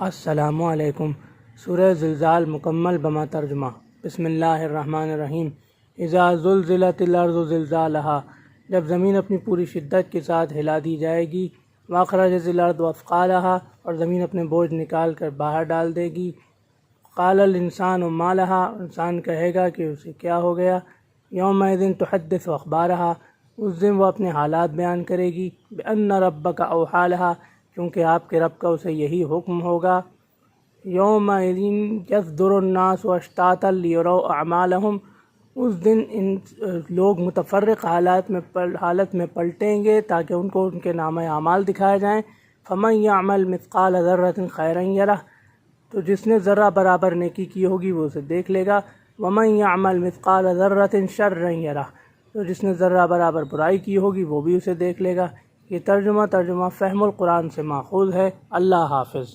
السلام علیکم۔ سورہ زلزال مکمل بما ترجمہ۔ بسم اللہ الرحمن الرحیم۔ اذا زلزلت الارض زلزالہا، جب زمین اپنی پوری شدت کے ساتھ ہلا دی جائے گی۔ واخرجت الارض اثقالہا، اور زمین اپنے بوجھ نکال کر باہر ڈال دے گی۔ قال الانسان ما لہا، انسان کہے گا کہ اسے کیا ہو گیا۔ یومئذ تحدث اخبارہا، اس دن وہ اپنے حالات بیان کرے گی۔ بان ربک اوحی لہا، کیونکہ آپ کے رب کا اسے یہی حکم ہوگا۔ یومئذ یصدر الناس اشتاتا لیروا اعمالہم، اس دن لوگ متفرق حالت میں پلٹیں گے تاکہ ان کو ان کے نامہ اعمال دکھائے جائیں۔ فمن یعمل مثقال ذرۃ خیرا یرہ، تو جس نے ذرہ برابر نیکی کی ہوگی وہ اسے دیکھ لے گا۔ ومن یعمل مثقال ذرۃ شرا یرہ، تو جس نے ذرہ برابر برائی کی ہوگی وہ بھی اسے دیکھ لے گا۔ یہ ترجمہ فہم القرآن سے ماخوذ ہے۔ اللہ حافظ۔